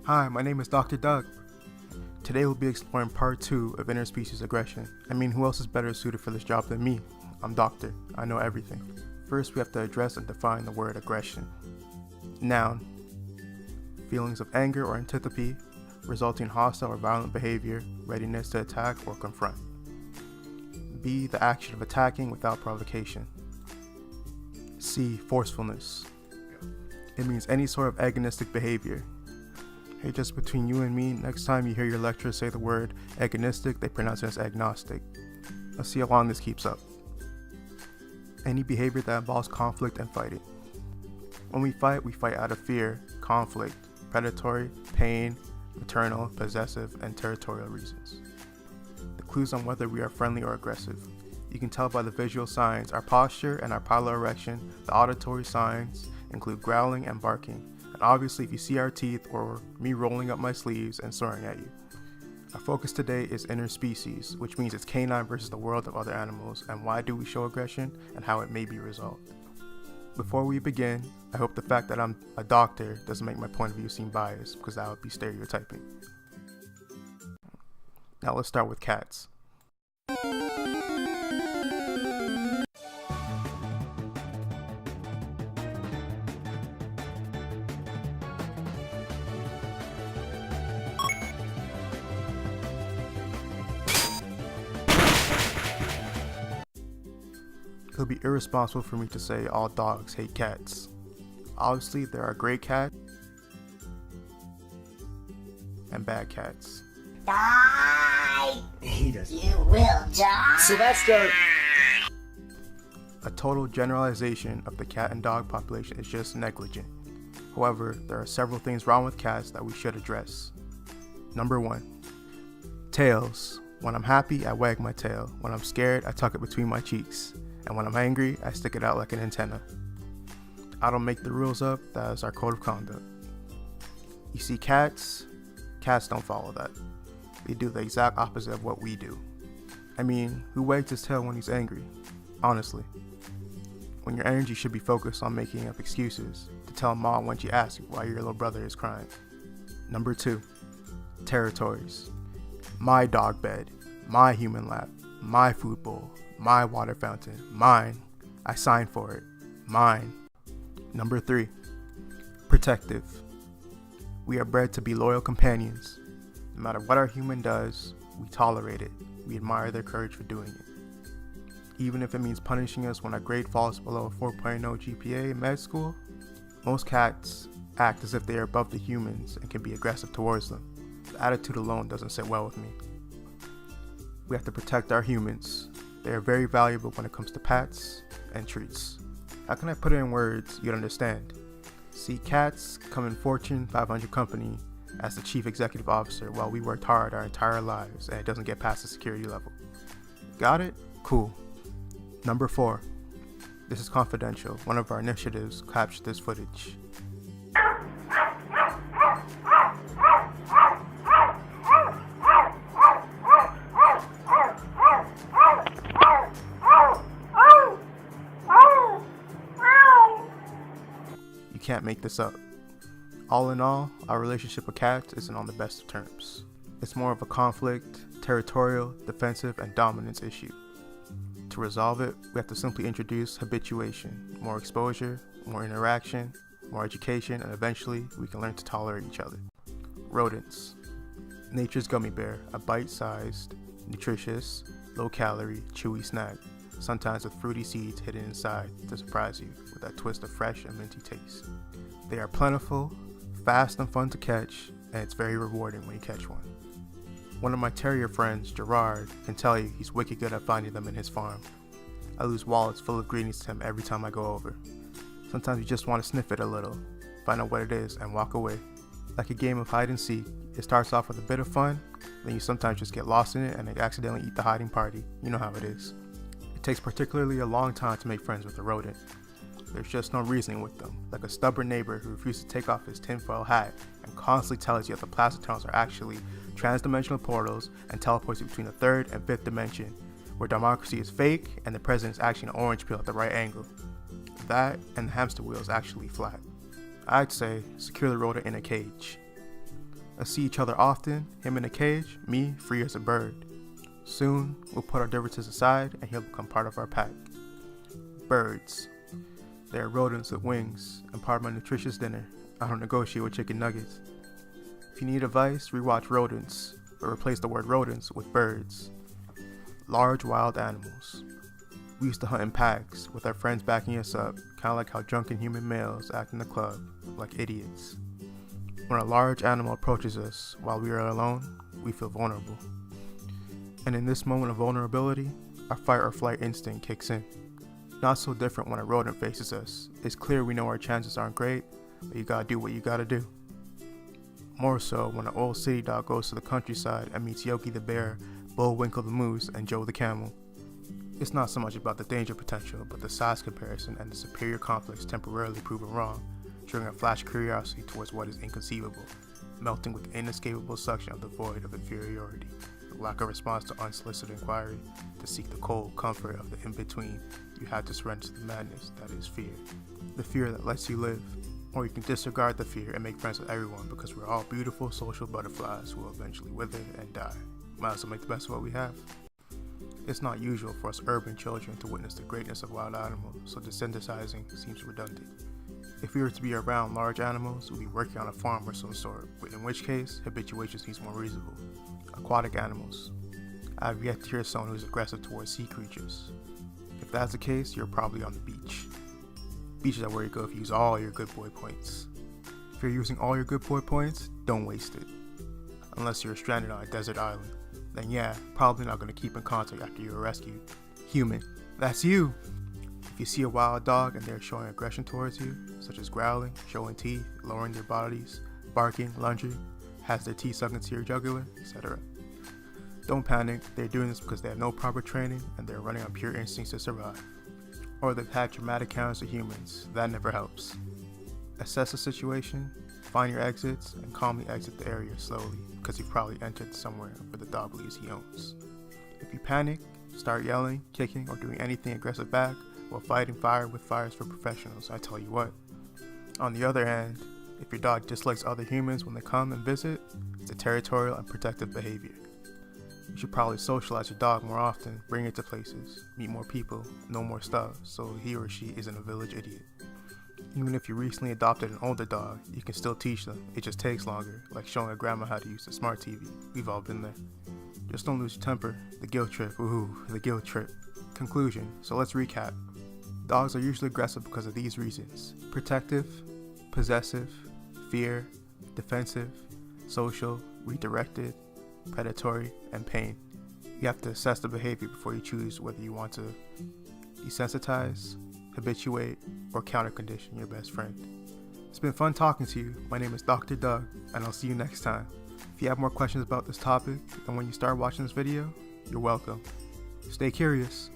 Hi, my name is Dr. Doug. Today we'll be exploring part 2 of interspecies aggression. Who else is better suited for this job than me? I'm doctor. I know everything. First, we have to address and define the word aggression. Noun: feelings of anger or antipathy, resulting in hostile or violent behavior, readiness to attack or confront. B, the action of attacking without provocation. C, forcefulness. It means any sort of agonistic behavior. Hey, just between you and me, next time you hear your lecturer say the word agonistic, they pronounce it as agnostic. Let's see how long this keeps up. Any behavior that involves conflict and fighting. When we fight out of fear, conflict, predatory, pain, maternal, possessive, and territorial reasons. The clues on whether we are friendly or aggressive. You can tell by the visual signs: our posture and our pilo erection. The auditory signs include growling and barking. And obviously, if you see our teeth or me rolling up my sleeves and swearing at you. Our focus today is interspecies, which means it's canine versus the world of other animals, and why do we show aggression and how it may be resolved. Before we begin, I hope the fact that I'm a doctor doesn't make my point of view seem biased, because that would be stereotyping. Now let's start with cats. It would be irresponsible for me to say all dogs hate cats. Obviously, there are great cats and bad cats. Die! He doesn't. You will die! Sylvester! A total generalization of the cat and dog population is just negligent. However, there are several things wrong with cats that we should address. Number 1. Tails. When I'm happy, I wag my tail. When I'm scared, I tuck it between my cheeks. And when I'm angry, I stick it out like an antenna. I don't make the rules up, that is our code of conduct. You see, cats don't follow that. They do the exact opposite of what we do. Who wags his tail when he's angry? Honestly. When your energy should be focused on making up excuses to tell mom when she asks you why your little brother is crying. Number 2. Territories. My dog bed, my human lap, my food bowl, my water fountain, mine. I signed for it, mine. Number 3. Protective. We are bred to be loyal companions. No matter what our human does, we tolerate it. We admire their courage for doing it. Even if it means punishing us when our grade falls below a 4.0 GPA in med school, most cats act as if they are above the humans and can be aggressive towards them. The attitude alone doesn't sit well with me. We have to protect our humans. They are very valuable when it comes to pets and treats. How can I put it in words you'd understand? See, cats come in Fortune 500 company as the chief executive officer while we worked hard our entire lives and it doesn't get past the security level. Got it? Cool. Number 4. This is confidential. One of our initiatives captured this footage. Can't make this up. All in all, our relationship with cats isn't on the best of terms. It's more of a conflict, territorial, defensive, and dominance issue. To resolve it, we have to simply introduce habituation, more exposure, more interaction, more education, and eventually we can learn to tolerate each other. Rodents. Nature's gummy bear, a bite-sized, nutritious, low-calorie, chewy snack, sometimes with fruity seeds hidden inside to surprise you with that twist of fresh and minty taste. They are plentiful, fast and fun to catch, and it's very rewarding when you catch one. One of my terrier friends, Gerard, can tell you he's wicked good at finding them in his farm. I lose wallets full of greenies to him every time I go over. Sometimes you just want to sniff it a little, find out what it is, and walk away. Like a game of hide and seek, it starts off with a bit of fun, then you sometimes just get lost in it and accidentally eat the hiding party. You know how it is. It takes particularly a long time to make friends with a rodent. There's just no reasoning with them, like a stubborn neighbor who refuses to take off his tinfoil hat and constantly tells you that the plastic tunnels are actually trans-dimensional portals and teleports you between the third and fifth dimension, where democracy is fake and the president is actually an orange peel at the right angle. That and the hamster wheel is actually flat. I'd say secure the rodent in a cage. I see each other often, him in a cage, me free as a bird. Soon, we'll put our differences aside and he'll become part of our pack. Birds. They are rodents with wings, and part of my nutritious dinner. I don't negotiate with chicken nuggets. If you need advice, rewatch Rodents, but replace the word rodents with birds. Large wild animals. We used to hunt in packs, with our friends backing us up, kinda like how drunken human males act in the club, like idiots. When a large animal approaches us while we are alone, we feel vulnerable. And in this moment of vulnerability, our fight or flight instinct kicks in. Not so different when a rodent faces us. It's clear we know our chances aren't great, but you gotta do what you gotta do. More so when an old city dog goes to the countryside and meets Yogi the bear, Bullwinkle the moose, and Joe the camel. It's not so much about the danger potential, but the size comparison and the superior conflicts temporarily proven wrong, triggering a flash of curiosity towards what is inconceivable, melting with inescapable suction of the void of inferiority, the lack of response to unsolicited inquiry, to seek the cold comfort of the in-between. You have to surrender to the madness that is fear. The fear that lets you live. Or you can disregard the fear and make friends with everyone because we're all beautiful social butterflies who will eventually wither and die. Might as well make the best of what we have. It's not usual for us urban children to witness the greatness of wild animals, so desensitizing seems redundant. If we were to be around large animals, we'd be working on a farm or some sort, in which case, habituation seems more reasonable. Aquatic animals. I have yet to hear someone who's aggressive towards sea creatures. If that's the case, you're probably on the beach. Beaches are where you go if you use all your good boy points. If you're using all your good boy points, don't waste it. Unless you're stranded on a desert island. Then yeah, probably not going to keep in contact after you're rescued. Human, that's you! If you see a wild dog and they're showing aggression towards you, such as growling, showing teeth, lowering their bodies, barking, lunging, has their teeth sunk into your jugular, etc. Don't panic, they're doing this because they have no proper training and they're running on pure instincts to survive. Or they've had traumatic encounters with humans, that never helps. Assess the situation, find your exits, and calmly exit the area slowly, because you've probably entered somewhere where the dog believes he owns. If you panic, start yelling, kicking, or doing anything aggressive back, while fighting fire with fires for professionals, I tell you what. On the other hand, if your dog dislikes other humans when they come and visit, it's a territorial and protective behavior. You should probably socialize your dog more often, bring it to places, meet more people, know more stuff, so he or she isn't a village idiot. Even if you recently adopted an older dog, you can still teach them. It just takes longer, like showing a grandma how to use the smart TV. We've all been there. Just don't lose your temper. The guilt trip. Ooh, the guilt trip. Conclusion. So let's recap. Dogs are usually aggressive because of these reasons: protective, possessive, fear, defensive, social, redirected, predatory, and pain. You have to assess the behavior before you choose whether you want to desensitize, habituate, or counter-condition your best friend. It's been fun talking to you. My name is Dr. Doug, and I'll see you next time. If you have more questions about this topic, and when you start watching this video, you're welcome. Stay curious.